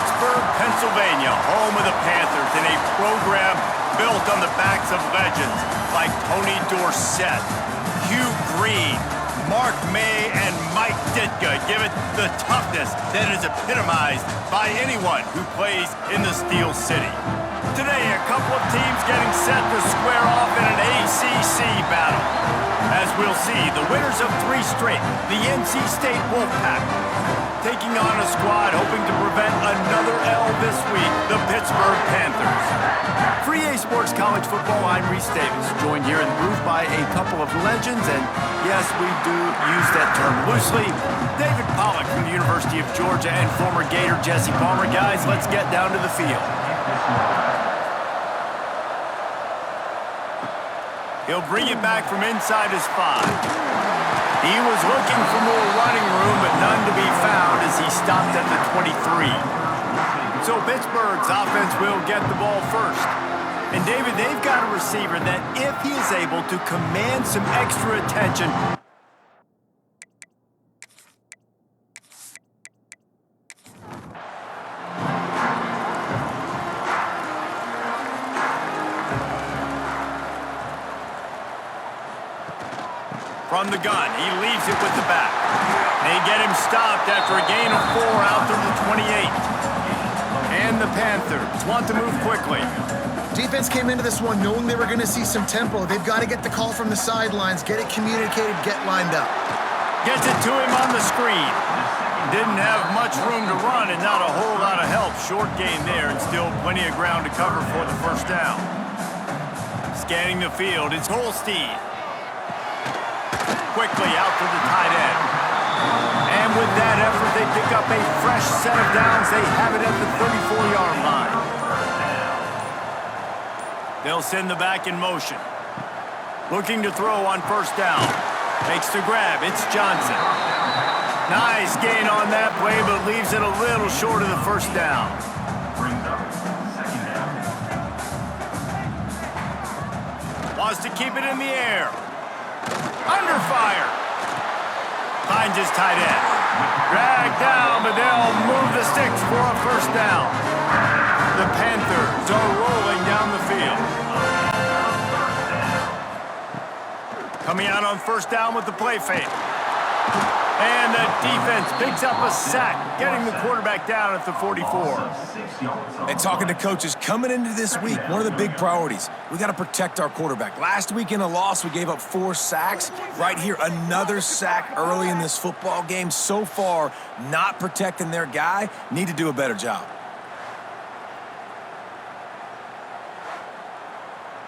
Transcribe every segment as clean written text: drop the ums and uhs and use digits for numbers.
Pittsburgh, Pennsylvania, home of the Panthers, in a program built on the backs of legends like Tony Dorsett, Hugh Green, Mark May, and Mike Ditka give it the toughness that is epitomized by anyone who plays in the Steel City. Today, a couple of teams getting set to square off in an ACC battle. As we'll see, the winners of 3 straight, the NC State Wolfpack, taking on a squad hoping to prevent another L this week, the Pittsburgh Panthers. For EA Sports College Football, I'm Reese Davis, joined here in the booth by a couple of legends, and yes, we do use that term loosely. David Pollack from the University of Georgia and former Gator Jesse Palmer. Guys, let's get down to the field. He'll bring it back from inside his 5. He was looking for more running room, but none to be found as he stopped at the 23. So Pittsburgh's offense will get the ball first. And David, they've got a receiver that if he is able to command some extra attention, from the gun, he leaves it with the back. They get him stopped after a gain of 4 out to the 28. And the Panthers want to move quickly. Defense came into this one knowing they were going to see some tempo. They've got to get the call from the sidelines, get it communicated, get lined up. Gets it to him on the screen. Didn't have much room to run and not a whole lot of help. Short gain there and still plenty of ground to cover for the first down. Scanning the field, it's Holstein. Quickly out to the tight end. And with that effort, they pick up a fresh set of downs. They have it at the 34-yard line. They'll send the back in motion. Looking to throw on first down. Makes the grab. It's Johnson. Nice gain on that play, but leaves it a little short of the first down. Wants to keep it in the air. Under fire. Finds his tight end. Dragged down, but they'll move the sticks for a first down. The Panthers are rolling down the field. Coming out on first down with the play fake. And the defense picks up a sack, getting the quarterback down at the 44. And talking to coaches coming into this week, one of the big priorities, we got to protect our quarterback. Last week in a loss, we gave up 4 sacks. Right here, another sack early in this football game. So far, not protecting their guy. Need to do a better job.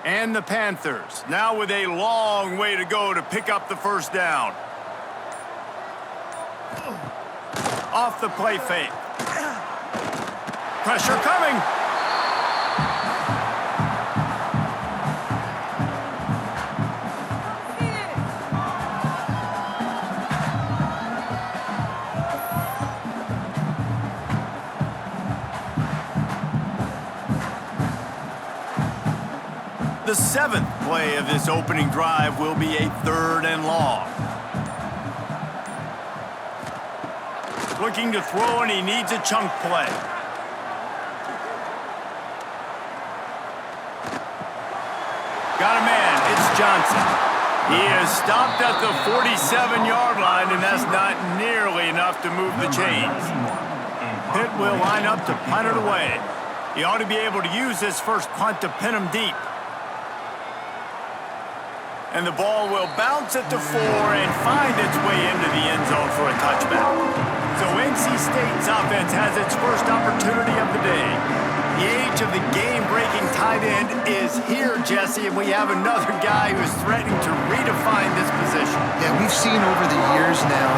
And the Panthers, now with a long way to go to pick up the first down. Off the play fake. Pressure coming. The 7th play of this opening drive will be a 3rd and long. Looking to throw, and he needs a chunk play. Got a man. It's Johnson. He is stopped at the 47-yard line, and that's not nearly enough to move the chains. Pitt will line up to punt it away. He ought to be able to use this first punt to pin him deep. And the ball will bounce at the 4 and find its way into the end zone for a touchback. So NC State's offense has its first opportunity of the day. The age of the game-breaking tight end is here, Jesse, and we have another guy who's threatening to redefine this position. Yeah, we've seen over the years now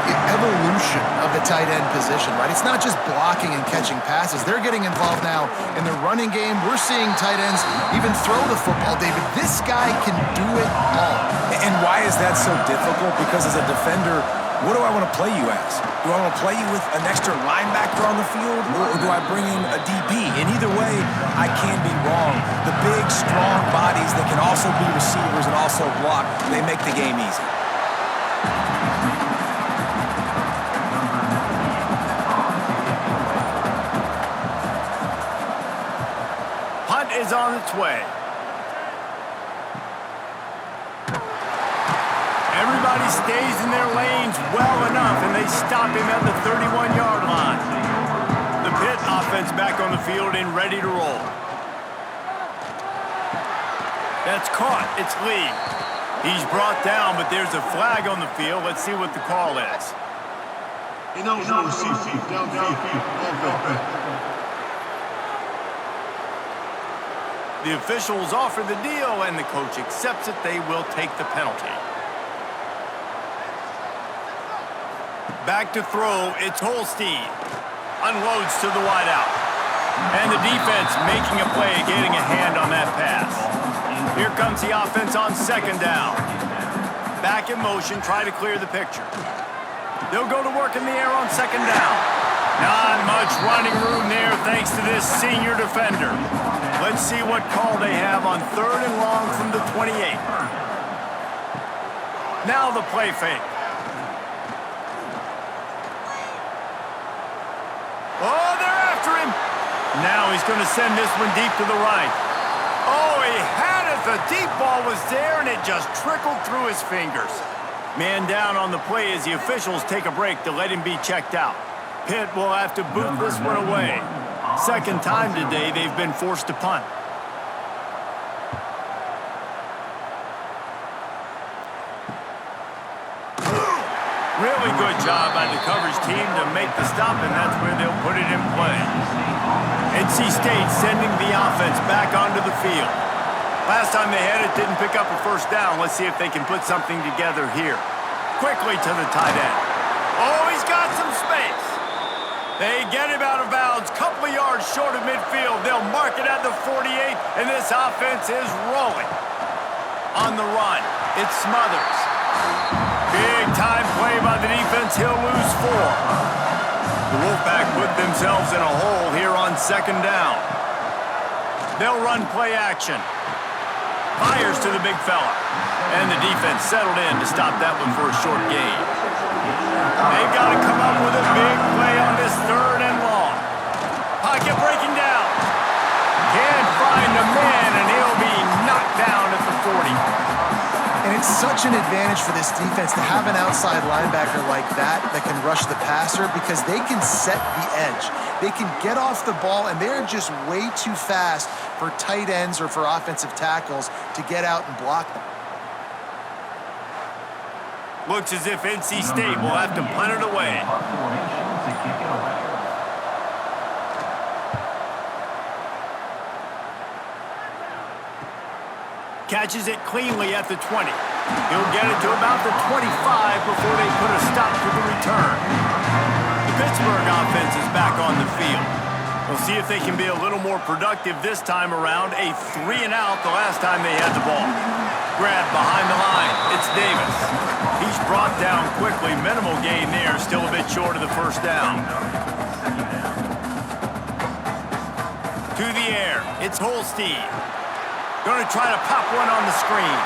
the evolution of the tight end position, right? It's not just blocking and catching passes. They're getting involved now in the running game. We're seeing tight ends even throw the football, David. This guy can do it all. And why is that so difficult? Because as a defender, what do I want to play you as? Do I want to play you with an extra linebacker on the field, or do I bring in a DB? And either way, I can be wrong. The big, strong bodies that can also be receivers and also block, they make the game easy. is on its way. Everybody stays in their lanes well enough, and they stop him at the 31-yard line. The Pitt offense back on the field and ready to roll. That's caught. It's Lee. He's brought down, but there's a flag on the field. Let's see what the call is. The officials offer the deal, and the coach accepts it. They will take the penalty. Back to throw, it's Holstein. Unloads to the wideout. And the defense making a play, getting a hand on that pass. Here comes the offense on second down. Back in motion, try to clear the picture. They'll go to work in the air on second down. Not much running room there thanks to this senior defender. Let's see what call they have on third and long from the 28. Now the play fake. Oh, they're after him. Now he's going to send this one deep to the right. Oh, he had it. The deep ball was there, and it just trickled through his fingers. Man down on the play as the officials take a break to let him be checked out. Pitt will have to boot this one away. Second time today they've been forced to punt. Really good job by the coverage team to make the stop, and that's where they'll put it in play. NC State sending the offense back onto the field. Last time they had it, didn't pick up a first down. Let's see if they can put something together here. Quickly to the tight end. Oh, he's got some space. They get him out of bounds, couple of yards short of midfield. They'll mark it at the 48, and this offense is rolling. On the run, it's Smothers. Big time play by the defense. He'll lose 4. The Wolfpack put themselves in a hole here on second down. They'll run play action. Fires to the big fella. And the defense settled in to stop that one for a short gain. They've got to come up with a big play on this third and long. Pocket breaking down. Can't find a man, and he'll be knocked down at the 40. And it's such an advantage for this defense to have an outside linebacker like that can rush the passer, because they can set the edge. They can get off the ball, and they're just way too fast for tight ends or for offensive tackles to get out and block them. Looks as if NC State will have to punt it away. Catches it cleanly at the 20. He'll get it to about the 25 before they put a stop to the return. The Pittsburgh offense is back on the field. We'll see if they can be a little more productive this time around. A 3-and-out the last time they had the ball. Grab behind the line. It's Davis. He's brought down quickly. Minimal gain there. Still a bit short of the first down. To the air. It's Holstein. Going to try to pop one on the screen.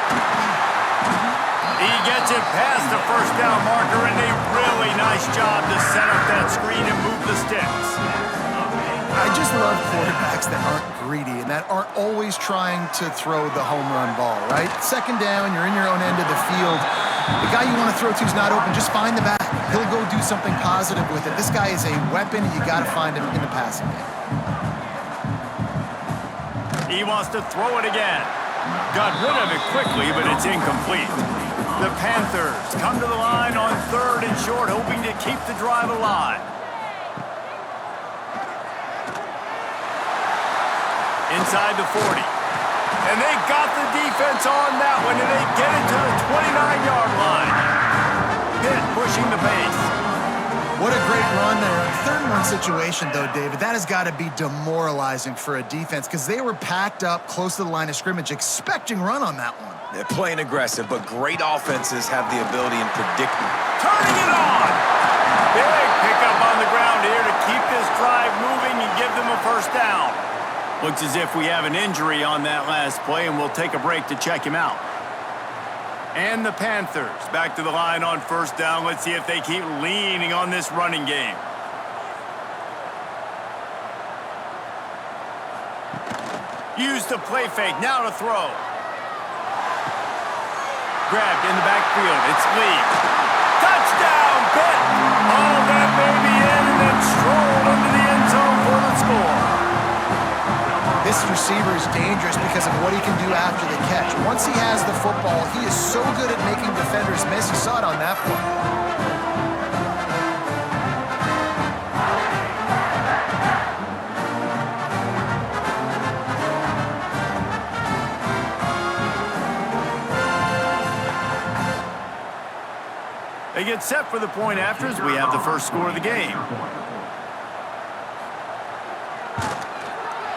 He gets it past the first down marker, and a really nice job to set up that screen and move the sticks. I just love quarterbacks that aren't greedy and that aren't always trying to throw the home run ball, right? Second down, you're in your own end of the field. The guy you want to throw to is not open. Just find the back. He'll go do something positive with it. This guy is a weapon. You got to find him in the passing game. He wants to throw it again. Got rid of it quickly, but it's incomplete. The Panthers come to the line on third and short, hoping to keep the drive alive. Inside the 40. And they got the defense on that one, and they get it to the 29-yard line. Pitt pushing the pace. What a great run there. Third and one situation, though, David, that has got to be demoralizing for a defense, because they were packed up close to the line of scrimmage, expecting run on that one. They're playing aggressive, but great offenses have the ability and predicting. Turning it on! Big pickup on the ground here to keep this drive moving and give them a first down. Looks as if we have an injury on that last play, and we'll take a break to check him out. And the Panthers back to the line on first down. Let's see if they keep leaning on this running game. Use the play fake, now to throw. Grabbed in the backfield, it's Lee. Touchdown, Pitt! All that baby in and then strolled into the end zone for the score. This receiver is dangerous because of what he can do after the catch. Once he has the football, he is so good at making defenders miss. You saw it on that play. They get set for the point after as we have the first score of the game.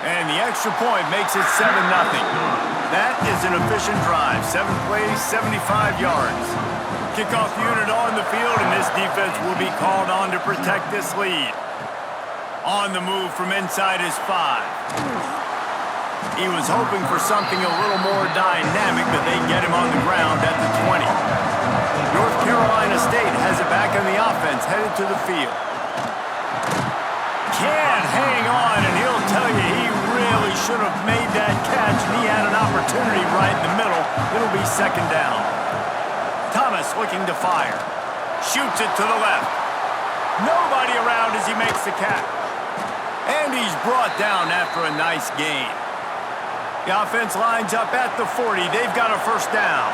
And the extra point makes it 7-0. That is an efficient drive. 7 plays, 75 yards. Kickoff unit on the field, and this defense will be called on to protect this lead. On the move from inside his 5. He was hoping for something a little more dynamic, but they get him on the ground at the 20. North Carolina State has it back on the offense, headed to the field. Can't hang on, and he'll tell you he really should have made that catch, and he had an opportunity right in the middle. It'll be second down. Thomas looking to fire. Shoots it to the left. Nobody around as he makes the catch. And he's brought down after a nice gain. The offense lines up at the 40. They've got a first down.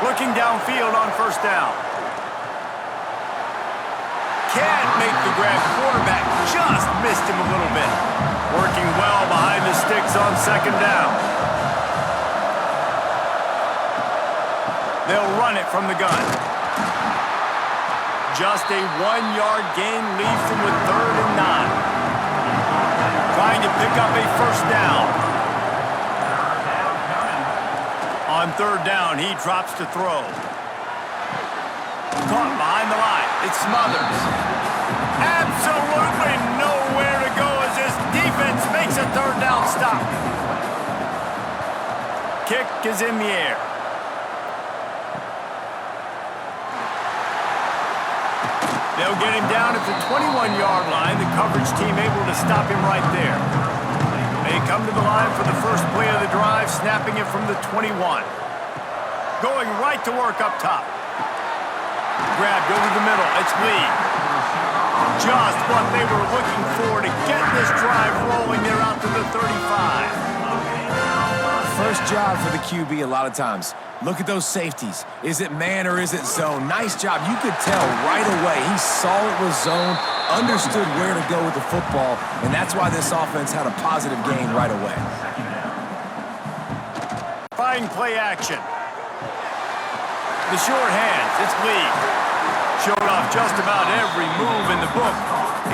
Looking downfield on first down. Can't make the grab. Quarterback just missed him a little bit. Working well behind the sticks on second down. They'll run it from the gun. Just a 1-yard gain leaves them with 3rd and 9. Trying to pick up a first down. On 3rd down, he drops to throw. Caught behind the line. It's Smothers. Absolutely nowhere to go as this defense makes a 3rd down stop. Kick is in the air. They'll get him down at the 21-yard line. The coverage team able to stop him right there. They come to the line for the first play of the drive, snapping it from the 21. Going right to work up top. Grabbed over the middle. It's Lee. Just what they were looking for to get this drive rolling. They're out to the 35. First job for the QB a lot of times. Look at those safeties. Is it man or is it zone? Nice job. You could tell right away. He saw it was zone, understood where to go with the football, and that's why this offense had a positive gain right away. Fine play action. The short hands, it's Lee. Showed off just about every move in the book,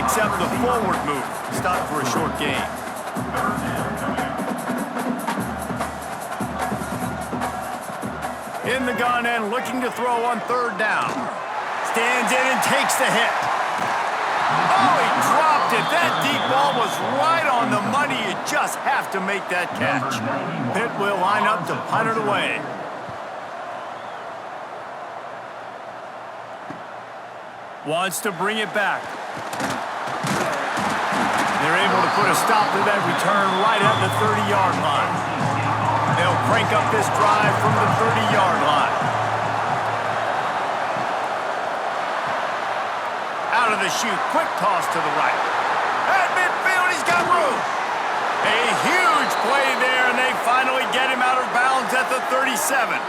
except the forward move. Stopped for a short gain. In the gun and looking to throw on 3rd down. Stands in and takes the hit. Oh, he dropped it. That deep ball was right on the money. You just have to make that catch. Pitt will line up to punt it away. Wants to bring it back. They're able to put a stop to that return right at the 30-yard line. They'll crank up this drive from the 30-yard line. Out of the chute, quick toss to the right. At midfield, he's got room. A huge play there, and they finally get him out of bounds at the 37.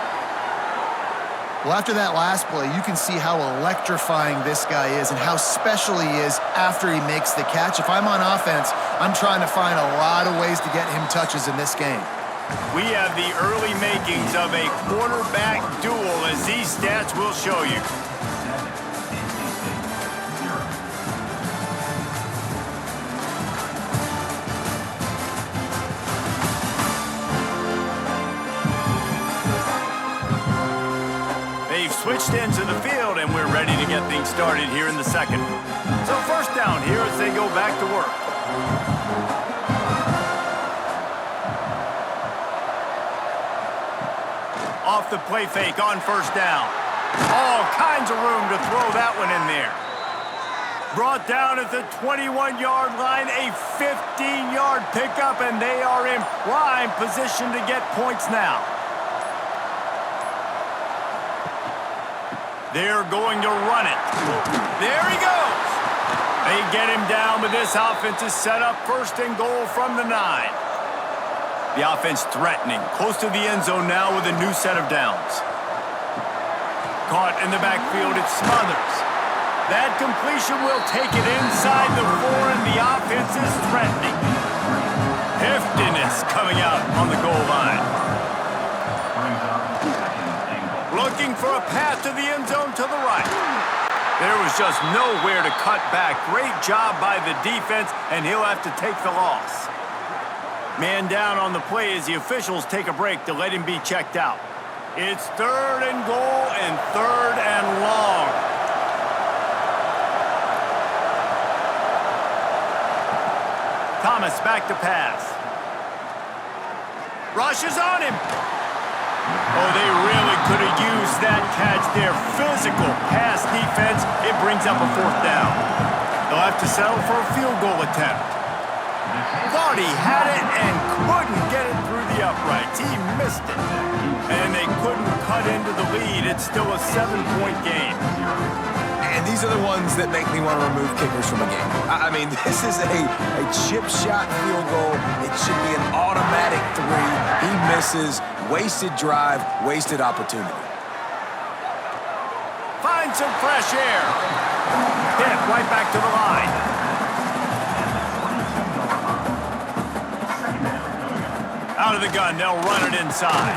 Well, after that last play, you can see how electrifying this guy is and how special he is after he makes the catch. If I'm on offense, I'm trying to find a lot of ways to get him touches in this game. We have the early makings of a quarterback duel, as these stats will show you. They've switched into the field, and we're ready to get things started here in the second. So first down here as they go back to work. Off the play fake on first down. All kinds of room to throw that one in there. Brought down at the 21-yard line, a 15-yard pickup, and they are in prime position to get points now. They're going to run it. There he goes. They get him down, but this offense is set up first and goal from the 9. The offense threatening, close to the end zone now with a new set of downs. Caught in the backfield, it's Smothers. That completion will take it inside the 4, and the offense is threatening. Heftiness coming out on the goal line. Looking for a path to the end zone to the right. There was just nowhere to cut back. Great job by the defense, and he'll have to take the loss. Man down on the play as the officials take a break to let him be checked out. It's 3rd and goal and 3rd and long. Thomas back to pass. Rushes on him. Oh, they really could have used that catch there. Physical pass defense. It brings up a 4th down. They'll have to settle for a field goal attempt. Thought he had it and couldn't get it through the uprights. He missed it. And they couldn't cut into the lead. It's still a 7-point game. And these are the ones that make me want to remove kickers from a game. I mean, this is a chip shot field goal. It should be an automatic 3. He misses. Wasted drive, wasted opportunity. Find some fresh air. Hit right back to the line. Out of the gun, they'll run it inside.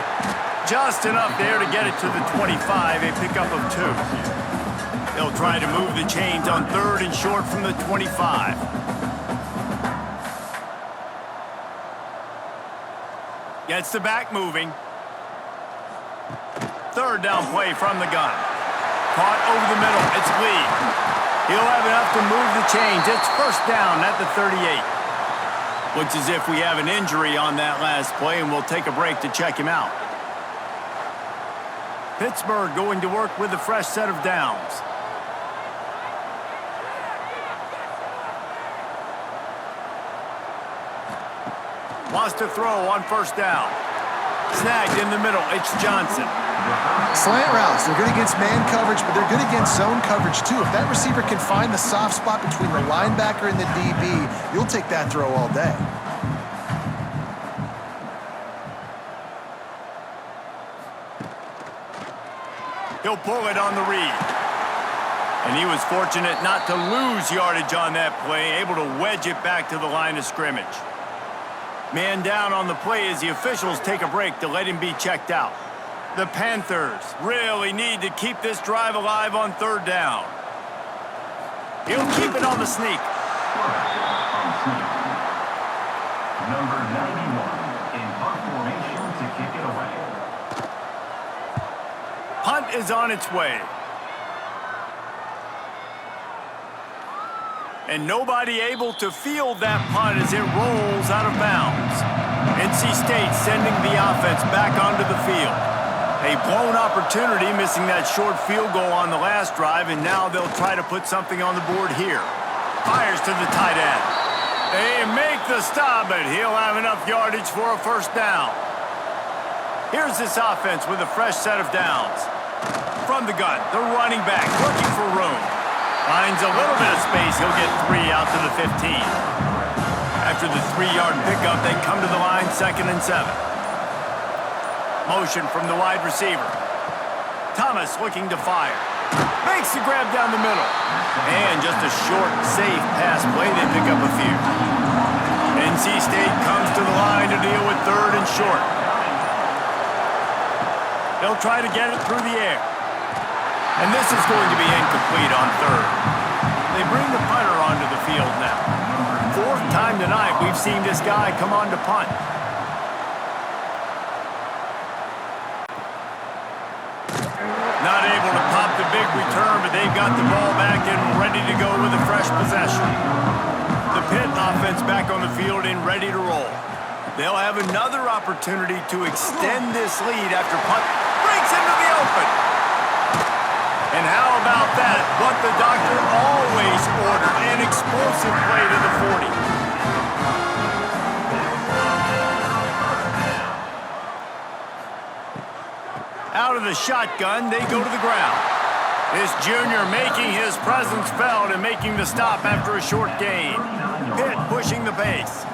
Just enough there to get it to the 25, a pickup of 2. They'll try to move the chains on 3rd and short from the 25. Gets the back moving. 3rd down play from the gun. Caught over the middle. It's Lee. He'll have enough to move the chains. It's 1st down at the 38. Looks as if we have an injury on that last play, and we'll take a break to check him out. Pittsburgh going to work with a fresh set of downs. Wants to throw on 1st down. Snagged in the middle. It's Johnson. Slant routes. They're good against man coverage, but they're good against zone coverage, too. If that receiver can find the soft spot between the linebacker and the DB, you'll take that throw all day. He'll pull it on the read. And he was fortunate not to lose yardage on that play, able to wedge it back to the line of scrimmage. Man down on the play as the officials take a break to let him be checked out. The Panthers really need to keep this drive alive on 3rd down. He'll keep it on the sneak. Number 91 in punt formation to kick it away. Punt is on its way. And nobody able to field that punt as it rolls out of bounds. NC State sending the offense back onto the field. A blown opportunity, missing that short field goal on the last drive, and now they'll try to put something on the board here. Fires to the tight end. They make the stop, but he'll have enough yardage for a 1st down. Here's this offense with a fresh set of downs. From the gun, the running back looking for room. Finds a little bit of space. He'll get 3 out to the 15. After the 3-yard pickup, they come to the line 2nd and 7. Motion from the wide receiver. Thomas looking to fire. Makes the grab down the middle. And just a short, safe pass play. They pick up a few. NC State comes to the line to deal with 3rd and short. They'll try to get it through the air. And this is going to be incomplete on 3rd. They bring the punter onto the field now. 4th time tonight we've seen this guy come on to punt. Not able to pop the big return, but they've got the ball back and ready to go with a fresh possession. The Pitt offense back on the field and ready to roll. They'll have another opportunity to extend this lead after punt breaks into the open. And how about that? What the doctor always ordered, an explosive play to the 40. Out of the shotgun, they go to the ground. This junior making his presence felt and making the stop after a short gain. Pitt pushing the pace.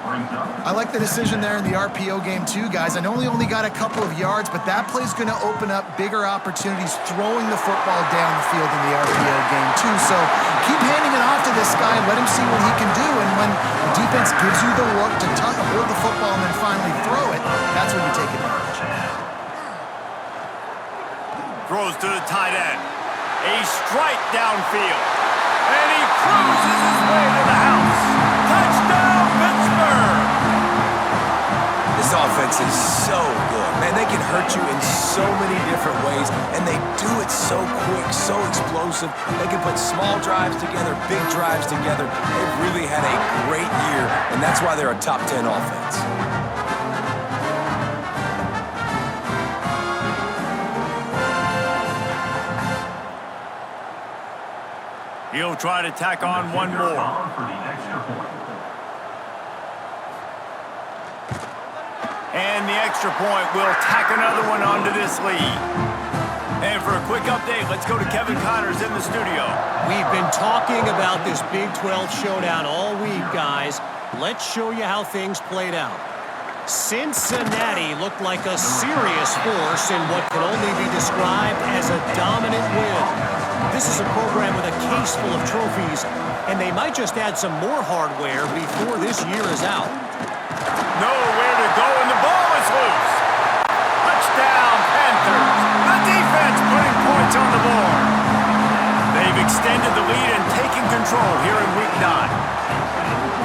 I like the decision there in the RPO game too, guys. I know he only got a couple of yards, but that play's going to open up bigger opportunities throwing the football down the field in the RPO game too. So keep handing it off to this guy and let him see what he can do. And when the defense gives you the look to hold the football and then finally throw it, that's when you take advantage. Throws to the tight end. A strike downfield. And he cruises his way to the house. Touchdown, Pittsburgh! This offense is so good. Man, they can hurt you in so many different ways, and they do it so quick, so explosive. They can put small drives together, big drives together. They've really had a great year, and that's why they're a top 10 offense. He'll try to tack on one more. And the extra point will tack another one onto this lead. And for a quick update, let's go to Kevin Connors in the studio. We've been talking about this Big 12 showdown all week, guys. Let's show you how things played out. Cincinnati looked like a serious force in what can only be described as a dominant win. This is a program with a case full of trophies, and they might just add some more hardware before this year is out. Nowhere to go, and the ball is loose. Touchdown, Panthers. The defense putting points on the board. They've extended the lead and taken control here in Week 9.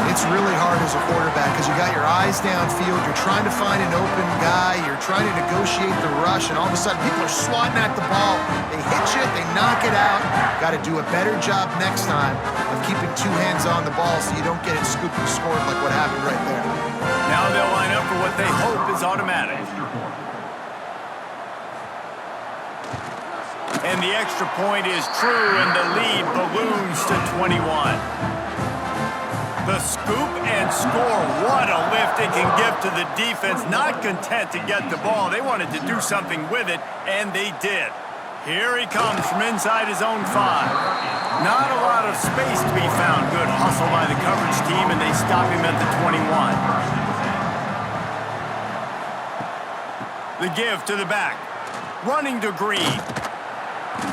It's really hard as a quarterback because you got your eyes downfield, you're trying to find an open guy, you're trying to negotiate the rush, and all of a sudden people are swatting at the ball. They hit you, they knock it out. Got to do a better job next time of keeping two hands on the ball so you don't get it scooped and scored like what happened right there. Now they'll line up for what they hope is automatic. And the extra point is true, and the lead balloons to 21. The scoop and score, what a lift it can give to the defense. Not content to get the ball, they wanted to do something with it, and they did. Here he comes from inside his own 5. Not a lot of space to be found. Good hustle by the coverage team, and they stop him at the 21. The give to the back. Running to Green.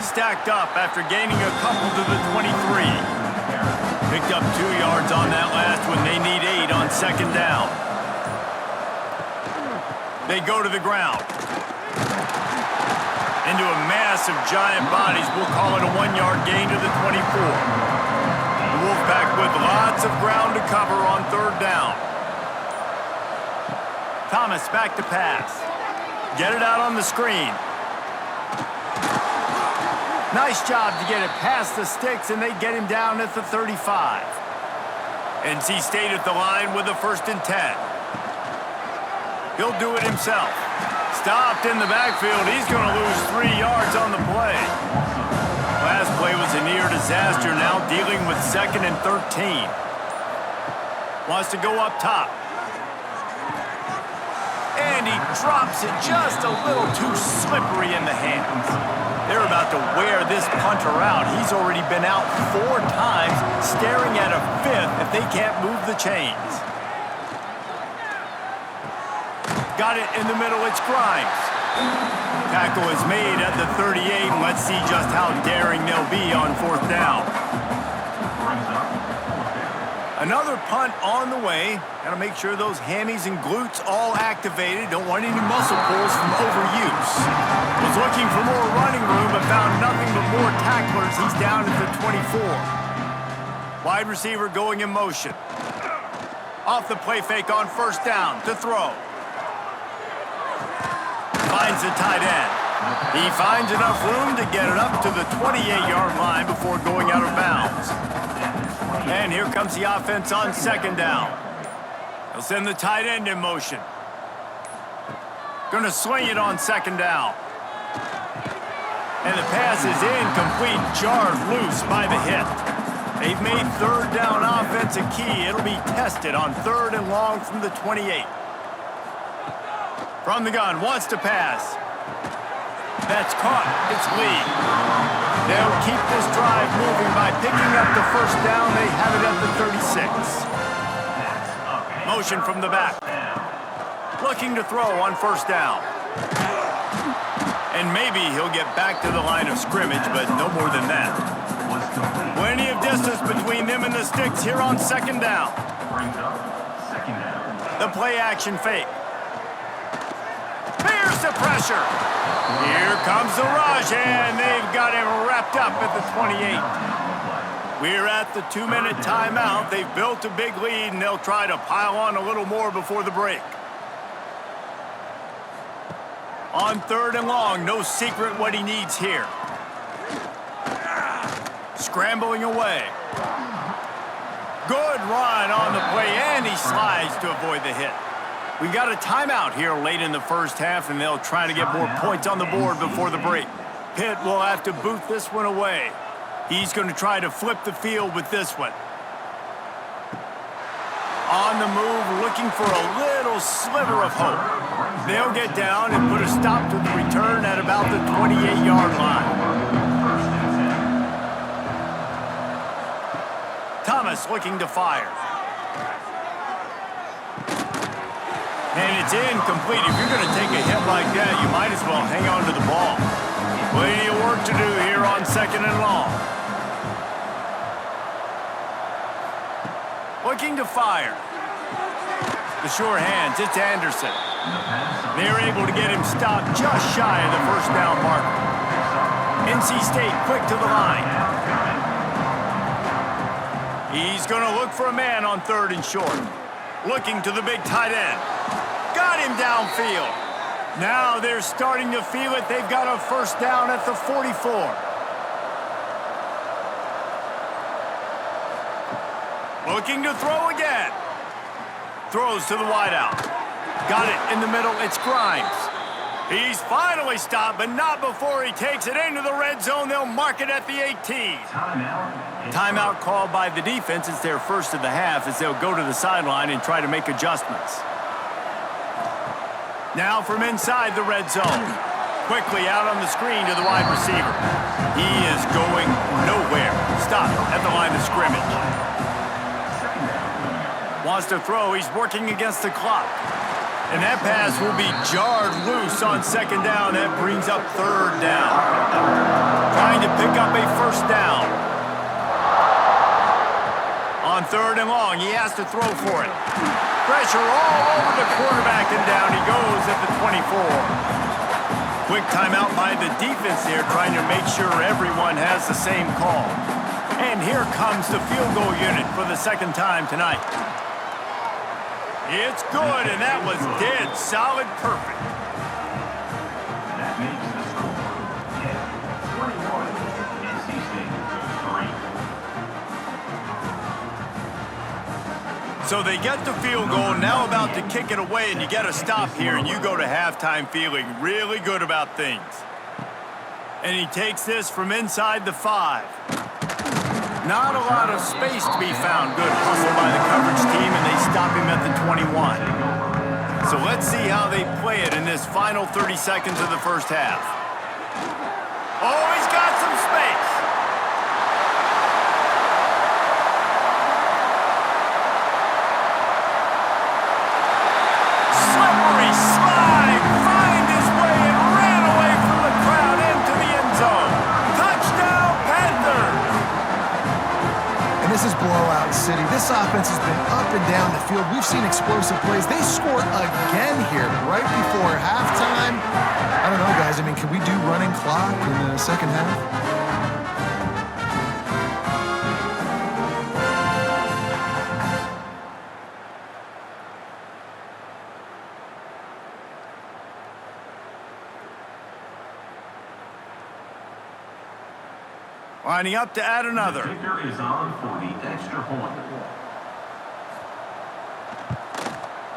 Stacked up after gaining a couple to the 23. Picked up 2 yards on that last one. They need 8 on second down. They go to the ground. Into a mass of giant bodies. We'll call it a 1-yard gain to the 24. The Wolfpack with lots of ground to cover on third down. Thomas back to pass. Get it out on the screen. Nice job to get it past the sticks, and they get him down at the 35. NC State at the line with a 1st and 10. He'll do it himself. Stopped in the backfield. He's going to lose 3 yards on the play. Last play was a near disaster, now dealing with 2nd and 13. Wants to go up top. And he drops it just a little too slippery in the hands. They're about to wear this punter out. He's already been out 4 times, staring at a 5th if they can't move the chains. Got it in the middle, it's Grimes. Tackle is made at the 38, and let's see just how daring they'll be on 4th down. Another punt on the way. Got to make sure those hammies and glutes all activated. Don't want any muscle pulls from overuse. Was looking for more running room, but found nothing but more tacklers. He's down at the 24. Wide receiver going in motion. Off the play fake on 1st down to throw. Finds the tight end. He finds enough room to get it up to the 28-yard line before going out of bounds. And here comes the offense on 2nd down. They'll send the tight end in motion. Gonna swing it on 2nd down. And the pass is incomplete, jarred loose by the hit. They've made third down offense a key. It'll be tested on 3rd and long from the 28. From the gun, wants to pass. That's caught. It's Lee. They'll keep this drive moving by picking up the first down. They have it at the 36. Motion from the back. Looking to throw on 1st down. And maybe he'll get back to the line of scrimmage, but no more than that. Plenty of distance between them and the sticks here on 2nd down. The play action fake. Here's the pressure. Here comes the rush, and they've got him wrapped up at the 28. We're at the 2-minute timeout. They've built a big lead, and they'll try to pile on a little more before the break. On 3rd and long, no secret what he needs here. Scrambling away. Good run on the play, and he slides to avoid the hit. We got a timeout here late in the first half, and they'll try to get more points on the board before the break. Pitt will have to boot this one away. He's going to try to flip the field with this one. On the move, looking for a little sliver of hope. They'll get down and put a stop to the return at about the 28-yard line. Thomas looking to fire. And it's incomplete. If you're going to take a hit like that, you might as well hang on to the ball. Plenty of work to do here on 2nd and long. Looking to fire. The sure hands, it's Anderson. They're able to get him stopped just shy of the 1st down marker. NC State quick to the line. He's going to look for a man on 3rd and short. Looking to the big tight end. Got him downfield. Now they're starting to feel it. They've got a 1st down at the 44. Looking to throw again. Throws to the wideout. Got it in the middle. It's Grimes. He's finally stopped, but not before he takes it into the red zone. They'll mark it at the 18. Timeout called by the defense. It's their first of the half as they'll go to the sideline and try to make adjustments. Now from inside the red zone. Quickly out on the screen to the wide receiver. He is going nowhere. Stop at the line of scrimmage. Wants to throw. He's working against the clock. And that pass will be jarred loose on 2nd down. That brings up 3rd down. Trying to pick up a 1st down. On 3rd and long, he has to throw for it. Pressure all over the quarterback, and down he goes at the 24. Quick timeout by the defense there, trying to make sure everyone has the same call. And here comes the field goal unit for the 2nd time tonight. It's good, and that was dead solid perfect. That makes the score 10-21, NC State 3. So they get the field goal, now about to kick it away, and you get a stop here, and you go to halftime feeling really good about things. And he takes this from inside the 5. Not a lot of space to be found. Good hustle by the coverage team, and they stop him at the 21. So let's see how they play it in this final 30 seconds of the first half. Oh, he's got some space. Slippery slide, find his way and ran away from the crowd into the end zone. Touchdown, Panthers! This is blowout city. This offense has been up and down the field. We've seen explosive plays. They scored again here right before halftime. I don't know, guys. I mean, can we do running clock in the 2nd half? Lining up to add another. The kicker is on for the extra point.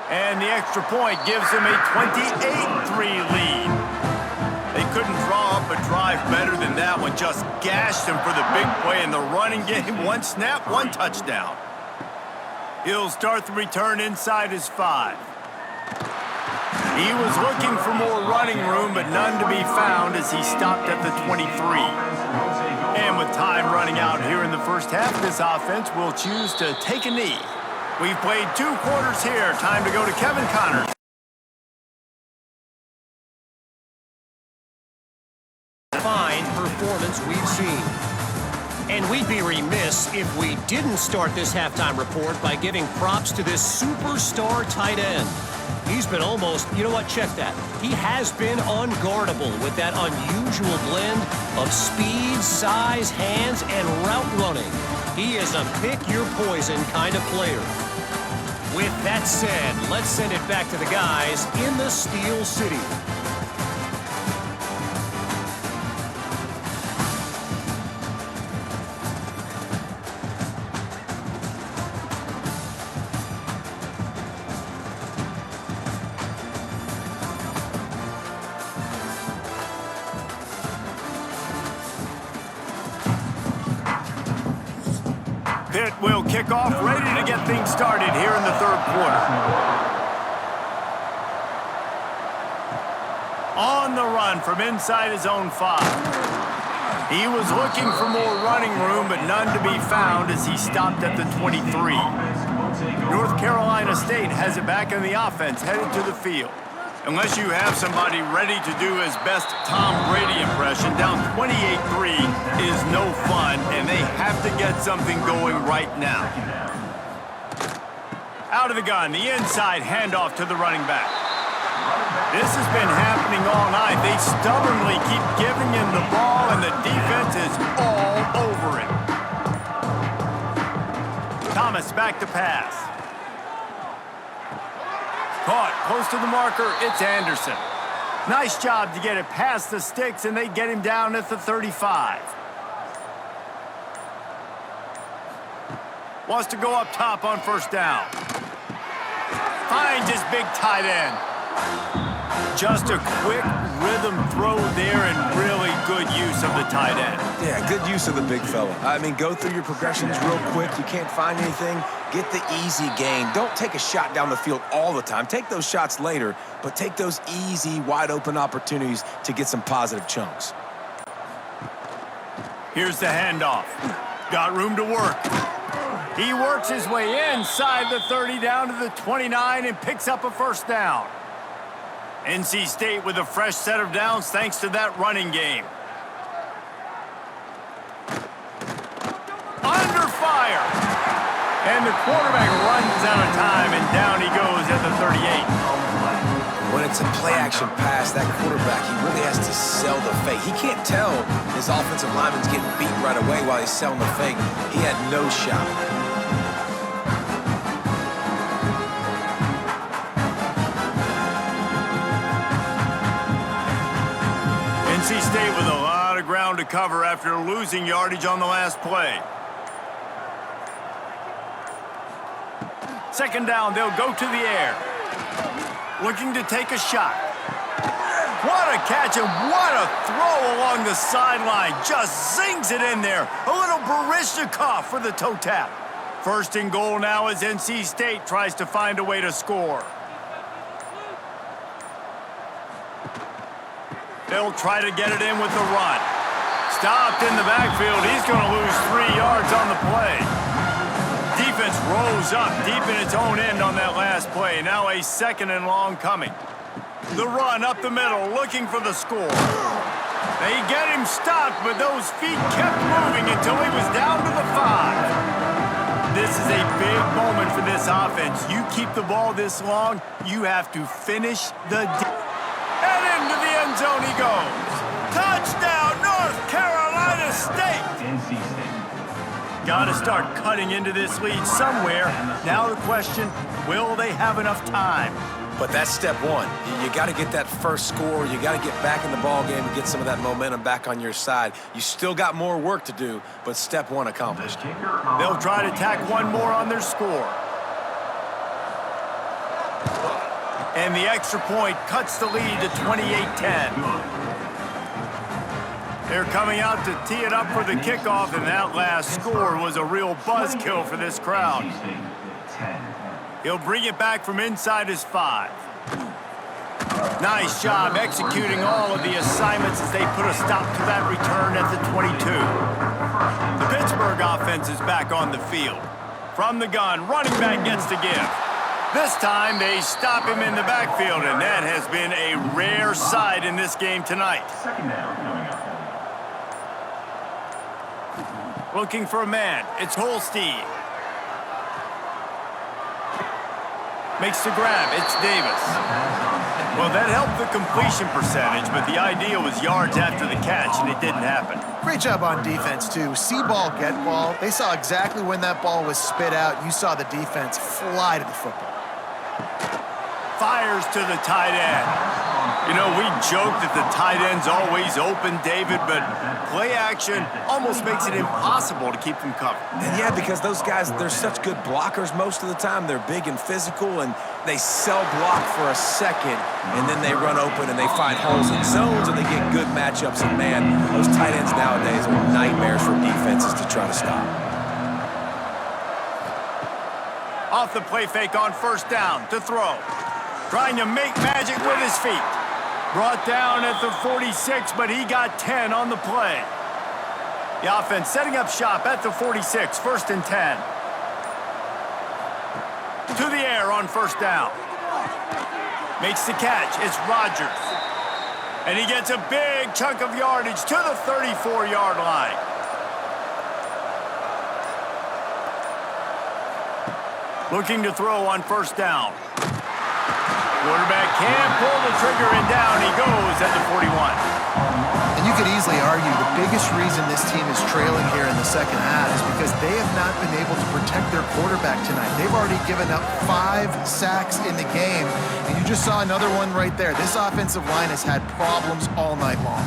And the extra point gives them a 28-3 lead. They couldn't draw up off a drive better than that one. Just gashed him for the big play in the running game. One snap, one touchdown. He'll start the return inside his 5. He was looking for more running room, but none to be found as he stopped at the 23. And with time running out here in the first half, this offense will choose to take a knee. We've played 2 quarters here. Time to go to Kevin Connors. Fine performance we've seen. And we'd be remiss if we didn't start this halftime report by giving props to this superstar tight end. He's been almost, you know what, check that. He has been unguardable with that unusual blend of speed, size, hands, and route running. He is a pick-your-poison kind of player. With that said, let's send it back to the guys in the Steel City. Pitt will kick off, ready to get things started here in the third quarter. On the run from inside his own 5. He was looking for more running room, but none to be found as he stopped at the 23. North Carolina State has it back in the offense, headed to the field. Unless you have somebody ready to do his best Tom Brady impression, down 28-3 is no fun, and they have to get something going right now. Out of the gun, the inside handoff to the running back. This has been happening all night. They stubbornly keep giving him the ball, and the defense is all over it. Thomas back to pass. Caught close to the marker, it's Anderson. Nice job to get it past the sticks, and they get him down at the 35. Wants to go up top on first down. Finds his big tight end. Just a quick rhythm throw there and really good use of the tight end. Yeah, good use of the big fella. I mean, go through your progressions real quick. You can't find anything. Get the easy gain. Don't take a shot down the field all the time. Take those shots later, but take those easy, wide-open opportunities to get some positive chunks. Here's the handoff. Got room to work. He works his way inside the 30 down to the 29 and picks up a first down. NC State with a fresh set of downs thanks to that running game. Under fire. And the quarterback runs out of time, and down he goes at the 38. When it's a play-action pass, that quarterback, he really has to sell the fake. He can't tell his offensive lineman's getting beat right away while he's selling the fake. He had no shot. NC State with a lot of ground to cover after losing yardage on the last play. Second down, they'll go to the air. Looking to take a shot. What a catch and what a throw along the sideline. Just zings it in there. A little Baryshnikov for the toe tap. First and goal now as NC State tries to find a way to score. They'll try to get it in with the run. Stopped in the backfield. He's going to lose 3 yards on the play. Defense rose up deep in its own end on that last play. Now a second and long coming. The run up the middle, looking for the score. They get him stopped, but those feet kept moving until he was down to the 5. This is a big moment for this offense. You keep the ball this long, you have to finish the and into the end zone he goes. Touchdown, North Carolina State! NC State. Got to start cutting into this lead somewhere. Now the question, will they have enough time? But that's step one. You got to get that first score. You got to get back in the ball game and get some of that momentum back on your side. You still got more work to do, but step one accomplished. They'll try to tack one more on their score. And the extra point cuts the lead to 28-10. They're coming out to tee it up for the kickoff, and that last score was a real buzzkill for this crowd. He'll bring it back from inside his 5. Nice job executing all of the assignments as they put a stop to that return at the 22. The Pittsburgh offense is back on the field. From the gun, running back gets to give. This time, they stop him in the backfield, and that has been a rare sight in this game tonight. Second down coming up. Looking for a man. It's Holstein. Makes the grab. It's Davis. Well, that helped the completion percentage, but the idea was yards after the catch, and it didn't happen. Great job on defense, too. See ball, get ball. They saw exactly when that ball was spit out. You saw the defense fly to the football. Fires to the tight end. You know, we joke that the tight end's always open, David, but play action almost makes it impossible to keep them covered. And yeah, because those guys, they're such good blockers most of the time. They're big and physical, and they sell block for a second, and then they run open and they find holes in zones, and they get good matchups. And man, those tight ends nowadays are nightmares for defenses to try to stop. Off the play fake on first down to throw. Trying to make magic with his feet. Brought down at the 46, but he got 10 on the play. The offense setting up shop at the 46, 1st and 10. To the air on first down. Makes the catch. It's Rodgers. And he gets a big chunk of yardage to the 34-yard line. Looking to throw on first down. Quarterback can't pull the trigger, and down he goes at the 41. And you could easily argue the biggest reason this team is trailing here in the second half is because they have not been able to protect their quarterback tonight. They've already given up 5 sacks in the game, and you just saw another one right there. This offensive line has had problems all night long.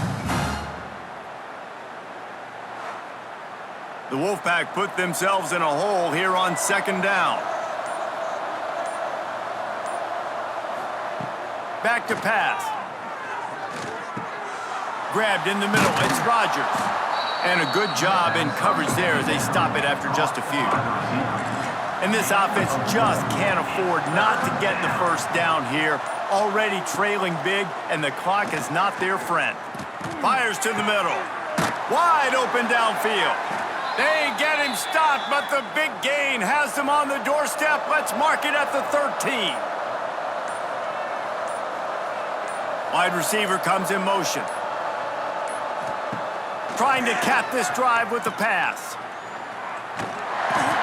The Wolfpack put themselves in a hole here on second down. Back to pass. Grabbed in the middle. It's Rodgers. And a good job in coverage there as they stop it after just a few. And this offense just can't afford not to get the first down here. Already trailing big, and the clock is not their friend. Fires to the middle. Wide open downfield. They get him stopped, but the big gain has them on the doorstep. Let's mark it at the 13. Wide receiver comes in motion. Trying to cap this drive with the pass.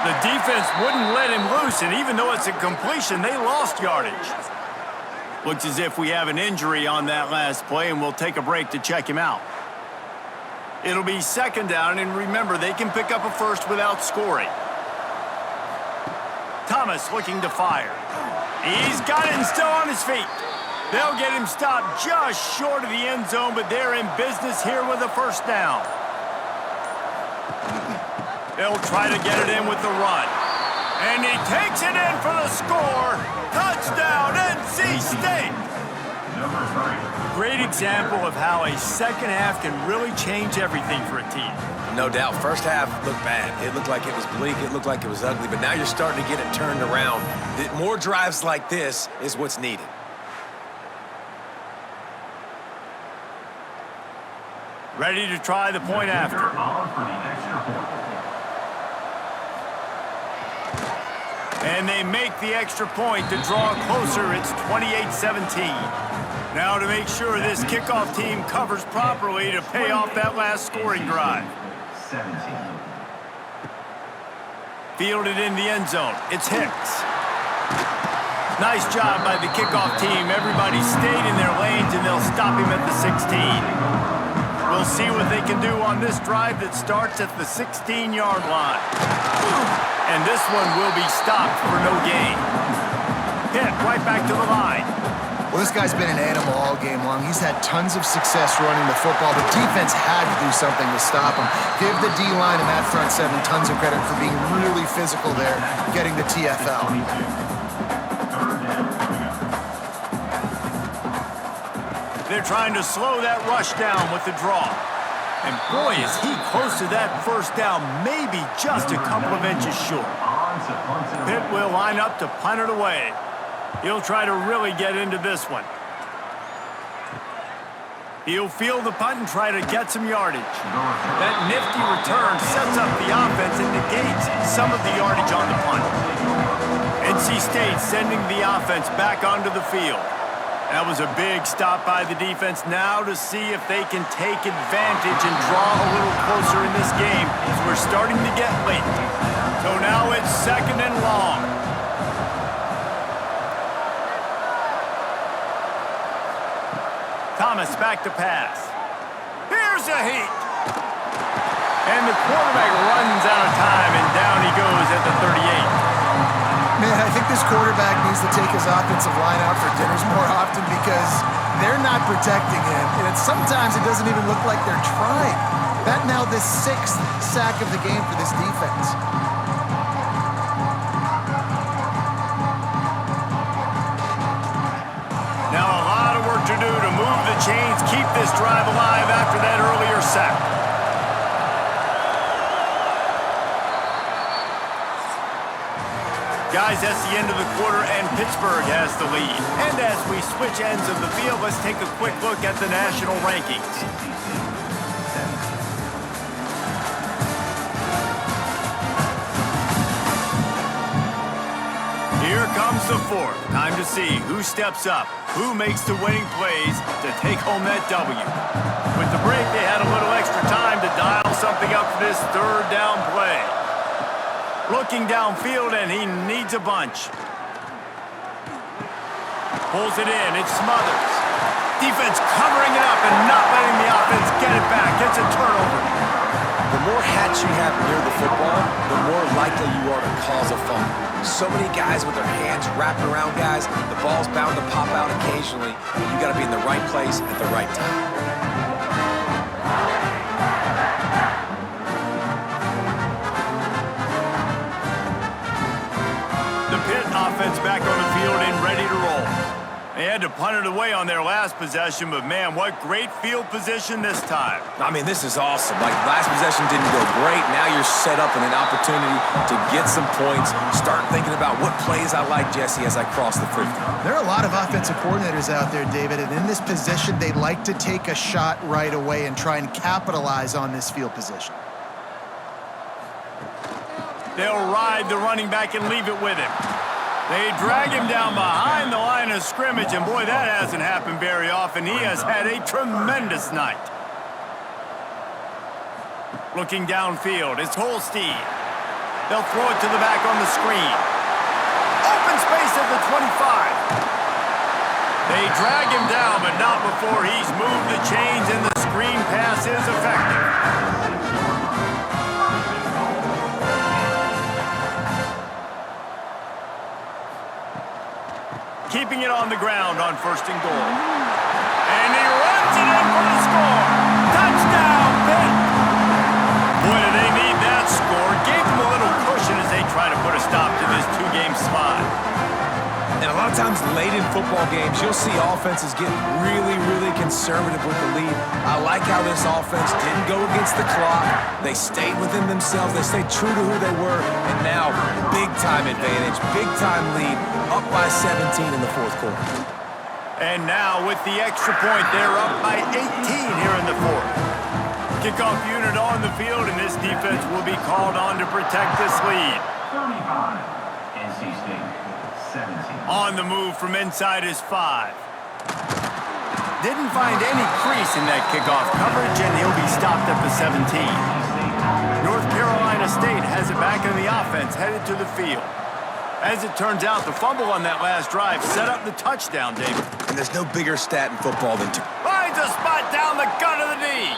The defense wouldn't let him loose, and even though it's a completion, they lost yardage. Looks as if we have an injury on that last play, and we'll take a break to check him out. It'll be second down, and remember, they can pick up a first without scoring. Thomas looking to fire. He's got it and still on his feet. They'll get him stopped just short of the end zone, but they're in business here with a first down. They'll try to get it in with the run. And he takes it in for the score. Touchdown, NC State! Great example of how a second half can really change everything for a team. No doubt. First half looked bad. It looked like it was bleak. It looked like it was ugly. But now you're starting to get it turned around. More drives like this is what's needed. Ready to try the point after. And they make the extra point to draw closer. It's 28-17. Now to make sure this kickoff team covers properly to pay off that last scoring drive. Fielded in the end zone. It's Hicks. Nice job by the kickoff team. Everybody stayed in their lanes, and they'll stop him at the 16. We'll see what they can do on this drive that starts at the 16-yard line. And this one will be stopped for no gain. Hit right back to the line. Well, this guy's been an animal all game long. He's had tons of success running the football. The defense had to do something to stop him. Give the D-line and that front seven tons of credit for being really physical there, getting the TFL. They're trying to slow that rush down with the draw. And boy, is he close to that first down, maybe just a couple of inches short. Pitt will line up to punt it away. He'll try to really get into this one. He'll field the punt and try to get some yardage. That nifty return sets up the offense and negates some of the yardage on the punt. NC State sending the offense back onto the field. That was a big stop by the defense. Now to see if they can take advantage and draw a little closer in this game as we're starting to get late. So now it's 2nd and long. Thomas back to pass. Here's a heat. And the quarterback runs out of time, and down he goes at the 38. Man, I think this quarterback needs to take his offensive line out for dinners more often because they're not protecting him. And sometimes it doesn't even look like they're trying. That now the 6th sack of the game for this defense. Now a lot of work to do to move the chains, keep this drive alive after that earlier sack. Guys, that's the end of the quarter, and Pittsburgh has the lead. And as we switch ends of the field, let's take a quick look at the national rankings. Here comes the 4th. Time to see who steps up, who makes the winning plays to take home that W. With the break, they had a little extra time to dial something up for this 3rd down play. Looking downfield, and he needs a bunch. Pulls it in. It's Smothers. Defense covering it up and not letting the offense get it back. It's a turnover. The more hats you have near the football, the more likely you are to cause a fumble. So many guys with their hands wrapping around guys, the ball's bound to pop out occasionally, and you got to be in the right place at the right time. Offense back on the field and ready to roll. They had to punt it away on their last possession, but man, what great field position this time. I mean, this is awesome. Like, last possession didn't go great. Now you're set up in an opportunity to get some points. Start thinking about what plays I like, Jesse, as I cross the 50. There are a lot of offensive coordinators out there, David, and in this position, they like to take a shot right away and try and capitalize on this field position. They'll ride the running back and leave it with him. They drag him down behind the line of scrimmage, and boy, that hasn't happened very often. He has had a tremendous night. Looking downfield, it's Holstein. They'll throw it to the back on the screen. Open space at the 25. They drag him down, but not before he's moved the chains, and the screen pass is effective. Keeping it on the ground on 1st and goal. And he runs it in for the score. Touchdown, Pitt! Boy, do they need that score. Gave them a little cushion as they try to put a stop to this 2-game slide. And a lot of times late in football games, you'll see offenses get really, really conservative with the lead. I like how this offense didn't go against the clock. They stayed within themselves. They stayed true to who they were. And now, big-time advantage, big-time lead, up by 17 in the 4th quarter. And now, with the extra point, they're up by 18 here in the 4th. Kickoff unit on the field, and this defense will be called on to protect this lead. 35, NC State, 17. On the move from inside is 5. Didn't find any crease in that kickoff coverage, and he'll be stopped at the 17. North Carolina State has it back in the offense, headed to the field. As it turns out, the fumble on that last drive set up the touchdown, David. And there's no bigger stat in football than Finds a spot down the gut of the knee.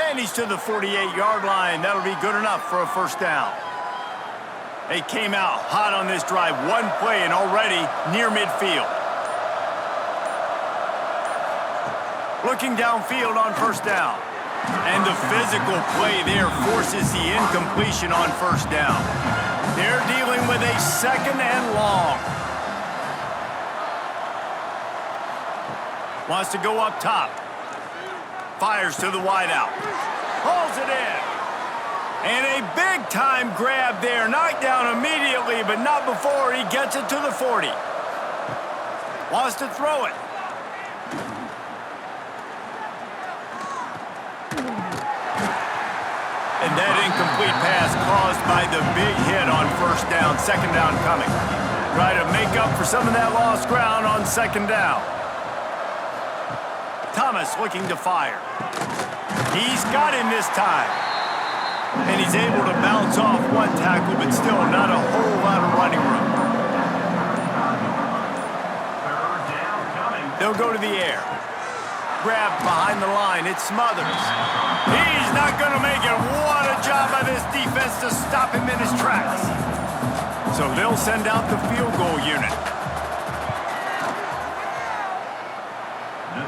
And he's to the 48-yard line. That'll be good enough for a 1st down. They came out hot on this drive. One play and already near midfield. Looking downfield on 1st down. And the physical play there forces the incompletion on 1st down. They're dealing with a 2nd and long. Wants to go up top. Fires to the wideout. And a big-time grab there. Knocked down immediately, but not before he gets it to the 40. Wants to throw it. And that incomplete pass caused by the big hit on first down. Second down coming. Try to make up for some of that lost ground on second down. Thomas looking to fire. He's got him this time. And he's able to bounce off one tackle, but still not a whole lot of running room. They'll go to the air. Grab behind the line. It's Smothers. He's not going to make it. What a job by this defense to stop him in his tracks. So they'll send out the field goal unit.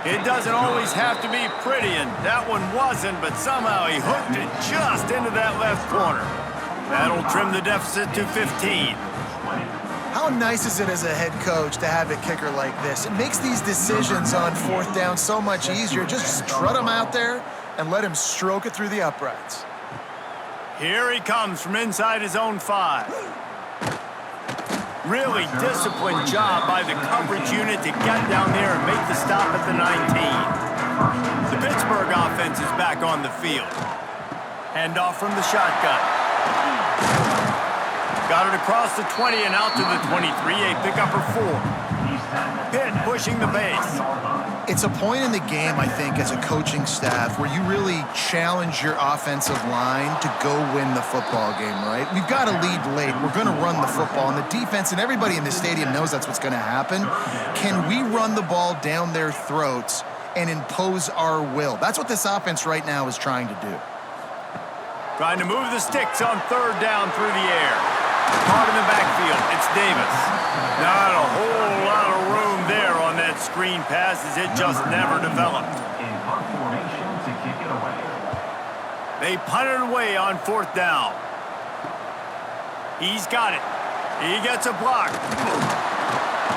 It doesn't always have to be pretty, and that one wasn't, but somehow he hooked it just into that left corner. That'll trim the deficit to 15. How nice is it as a head coach to have a kicker like this? It makes these decisions on fourth down so much easier. Just trot him out there and let him stroke it through the uprights. Here he comes from inside his own 5. Really disciplined job by the coverage unit to get down there and make the stop at the 19. The Pittsburgh offense is back on the field. Handoff from the shotgun. Got it across the 20 and out to the 23, a pickup for 4. Pitt pushing the base. It's a point in the game, I think, as a coaching staff where you really challenge your offensive line to go win the football game, right? We've got to lead late. We're going to run the football, and the defense and everybody in the stadium knows that's what's going to happen. Can we run the ball down their throats and impose our will? That's what this offense right now is trying to do. Trying to move the sticks on third down through the air. Caught in the backfield. It's Davis. Not a whole lot of room there on that screen pass as it just never developed. In punt formation to kick it away. They punted away on fourth down. He's got it. He gets a block.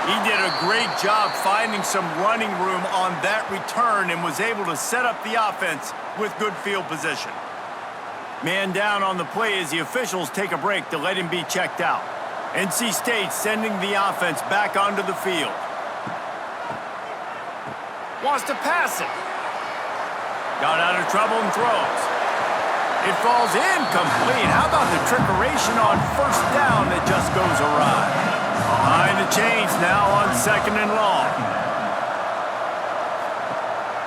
He did a great job finding some running room on that return and was able to set up the offense with good field position. Man down on the play as the officials take a break to let him be checked out. NC State sending the offense back onto the field. Wants to pass it. Got out of trouble and throws. It falls incomplete. How about the trickeration on first down that just goes awry? Behind the chains now on second and long.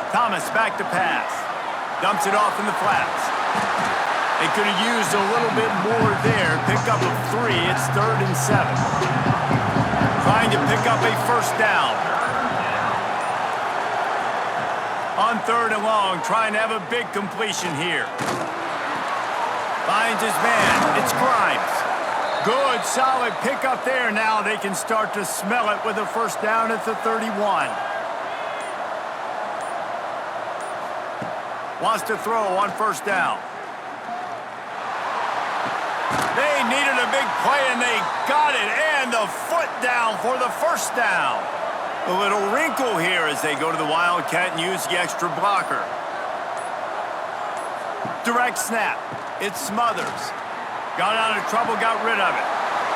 Thomas back to pass. Dumps it off in the flats. They could have used a little bit more there. Pick up of 3. It's 3rd and 7. Trying to pick up a first down. On 3rd and long, trying to have a big completion here. Finds his man. It's Grimes. Good, solid pickup there. Now they can start to smell it with a first down at the 31. Wants to throw on first down. They needed a big play, and they got it. And the foot down for the first down. A little wrinkle here as they go to the Wildcat and use the extra blocker. Direct snap. It's Smothers. Got out of trouble, got rid of it.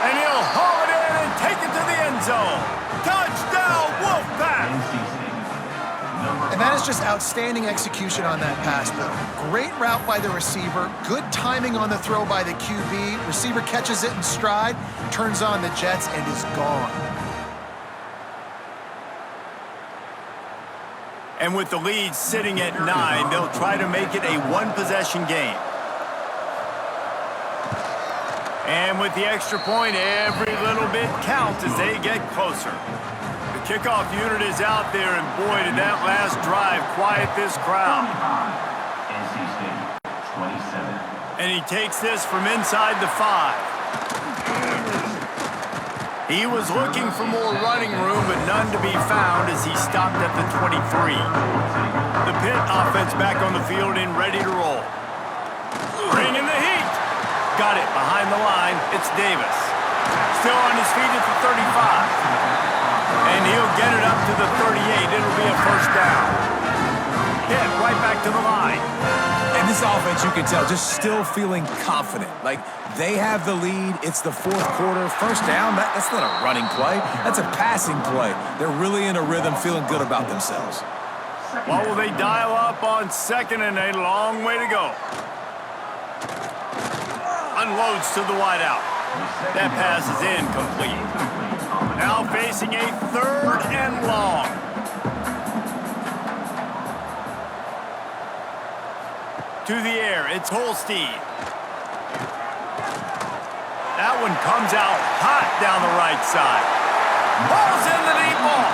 And he'll haul it in and take it to the end zone. Touchdown, Wolfpack! And that is just outstanding execution on that pass play. Great route by the receiver, good timing on the throw by the QB. Receiver catches it in stride, turns on the jets, and is gone. And with the lead sitting at 9, they'll try to make it a one-possession game. And with the extra point, every little bit counts as they get closer. The kickoff unit is out there, and boy, did that last drive quiet this crowd. NC State, 27. And he takes this from inside the 5. He was looking for more running room, but none to be found as he stopped at the 23. The Pitt offense back on the field and ready to roll. Bringing the heat. Got it behind the line. It's Davis. Still on his feet at the 35. And he'll get it up to the 38. It'll be a first down. Pitt right back to the line. And this This offense, you can tell, just still feeling confident. Like, they have the lead. It's the fourth quarter. First down, that's not a running play. That's a passing play. They're really in a rhythm, feeling good about themselves. What will they dial up on second and a long way to go? Unloads to the wideout. That pass is incomplete. Now facing a third and long. To the air, it's Holstein. That one comes out hot down the right side. Ball's in the deep ball.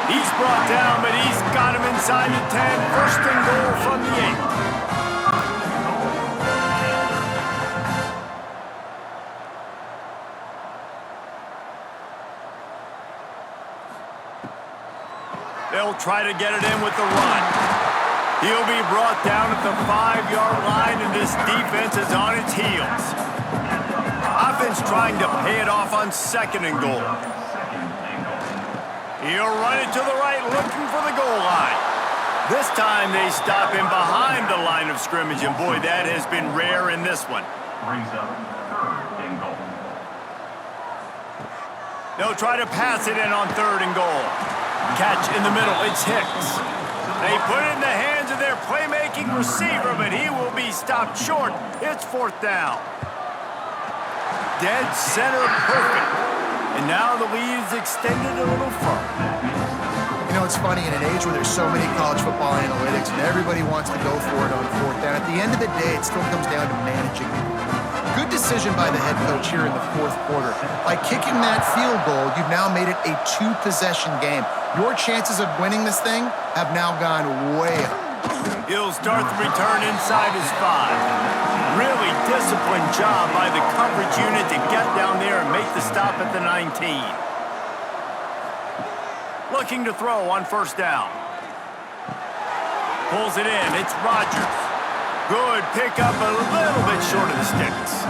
He's brought down, but he's got him inside the 10. First and goal from the 8. They'll try to get it in with the run. He'll be brought down at the 5-yard line, and this defense is on its heels. Offense trying to pay it off on second and goal. He'll run it to the right, looking for the goal line. This time they stop him behind the line of scrimmage, and boy, that has been rare in this one. Brings up third and goal. They'll try to pass it in on third and goal. Catch in the middle, it's Hicks. They put it in the hands of their playmaking receiver, but he will be stopped short. It's fourth down. Dead center perfect. And now the lead is extended a little further. You know, it's funny, in an age where there's so many college football analytics and everybody wants to go for it on fourth down, at the end of the day, it still comes down to managing it. Good decision by the head coach here in the fourth quarter. By kicking that field goal, you've now made it a 2-possession game. Your chances of winning this thing have now gone way up. He'll start the return inside his 5. Really disciplined job by the coverage unit to get down there and make the stop at the 19. Looking to throw on first down. Pulls it in. It's Rodgers. Good pickup, a little bit short of the sticks.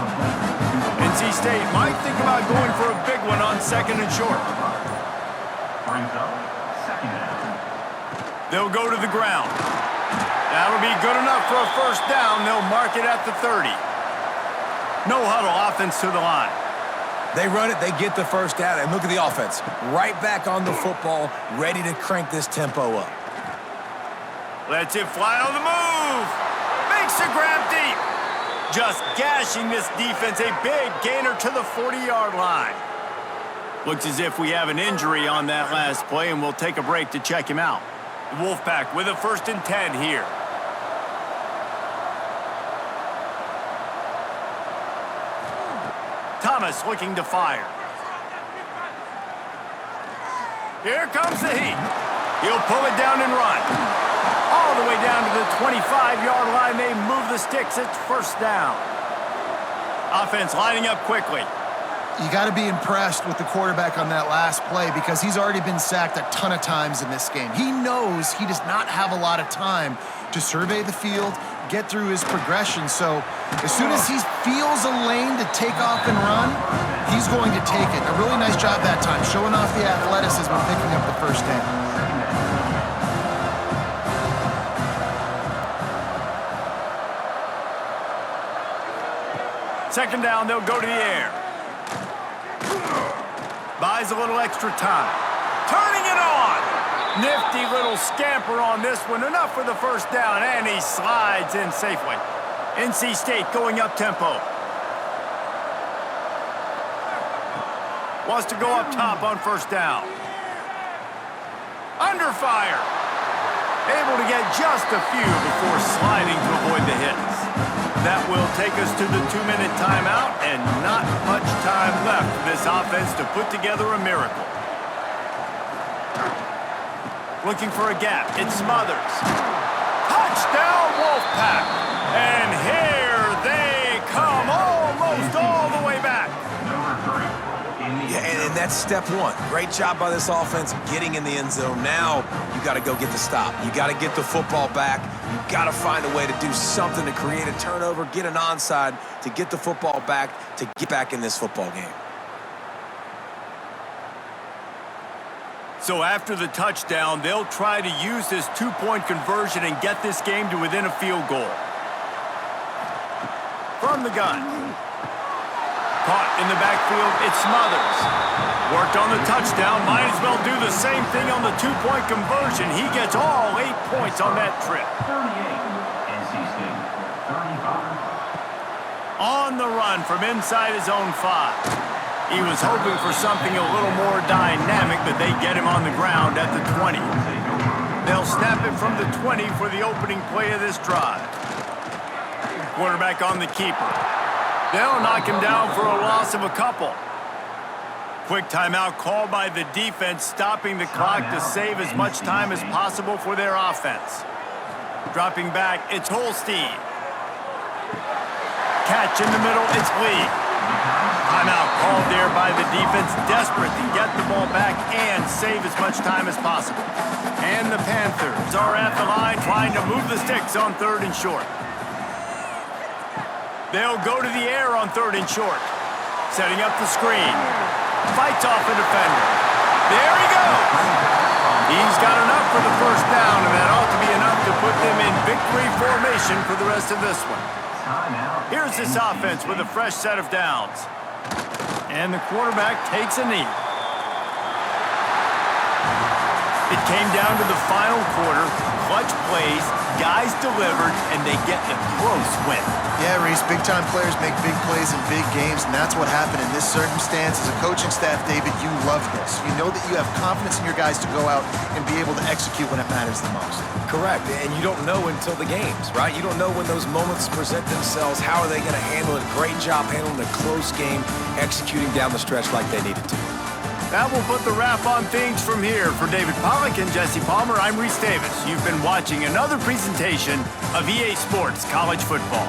NC State might think about going for a big one on second and short. Brings up second down. They'll go to the ground. That'll be good enough for a first down. They'll mark it at the 30. No huddle, offense to the line. They run it, they get the first down, and look at the offense. Right back on the football, ready to crank this tempo up. Lets it fly on the move. Makes a grab deep. Just gashing this defense. A big gainer to the 40-yard line. Looks as if we have an injury on that last play, and we'll take a break to check him out. The Wolfpack with a 1st and 10 here. Thomas looking to fire. Here comes the heat. He'll pull it down and run. All the way down to the 25-yard line. They move the sticks. It's first down. Offense lining up quickly. You got to be impressed with the quarterback on that last play because he's already been sacked a ton of times in this game. He knows he does not have a lot of time to survey the field, get through his progression. So as soon as he feels a lane to take off and run, he's going to take it. A really nice job that time, showing off the athleticism and picking up the first down. Second down, they'll go to the air. Buys a little extra time. Turning it on. Nifty little scamper on this one. Enough for the first down, and he slides in safely. NC State going up tempo. Wants to go up top on first down. Under fire. Able to get just a few before sliding to avoid the hits. That will take us to the 2-minute timeout, and not much time left for this offense to put together a miracle. Looking for a gap. It Smothers. Touchdown, Wolfpack! And here they come, almost all the way back. Yeah, and that's step one. Great job by this offense getting in the end zone. Now you got to go get the stop. You got to get the football back. You got to find a way to do something to create a turnover, get an onside, to get the football back, to get back in this football game. So after the touchdown, they'll try to use this 2-point conversion and get this game to within a field goal. from the gun. Caught in the backfield, it's Smothers. Worked on the touchdown, might as well do the same thing on the two-point conversion. He gets all 8 points on that trip. 38, NC State, 35. On the run from inside his own 5. He was hoping for something a little more dynamic, but they get him on the ground at the 20. They'll snap it from the 20 for the opening play of this drive. Quarterback on the keeper. They'll knock him down for a loss of a couple. Quick timeout called by the defense, stopping the clock to save as much time as possible for their offense. Dropping back, it's Holstein. Catch in the middle, it's Lee. Timeout called there by the defense, desperate to get the ball back and save as much time as possible. And the Panthers are at the line trying to move the sticks on 3rd and short. They'll go to the air on 3rd and short. Setting up the screen. Fights off a defender. There he goes. He's got enough for the first down, and that ought to be enough to put them in victory formation for the rest of this one. Here's this offense with a fresh set of downs. And the quarterback takes a knee. It came down to the final quarter. Clutch plays, guys delivered, and they get a close win. Yeah, Reese, big-time players make big plays in big games, and that's what happened in this circumstance. As a coaching staff, David, you love this. You know that you have confidence in your guys to go out and be able to execute when it matters the most. Correct, and you don't know until the games, right? You don't know when those moments present themselves. How are they going to handle it? Great job handling the close game, executing down the stretch like they needed to. That will put the wrap on things from here. For David Pollack and Jesse Palmer, I'm Reese Davis. You've been watching another presentation of EA Sports College Football.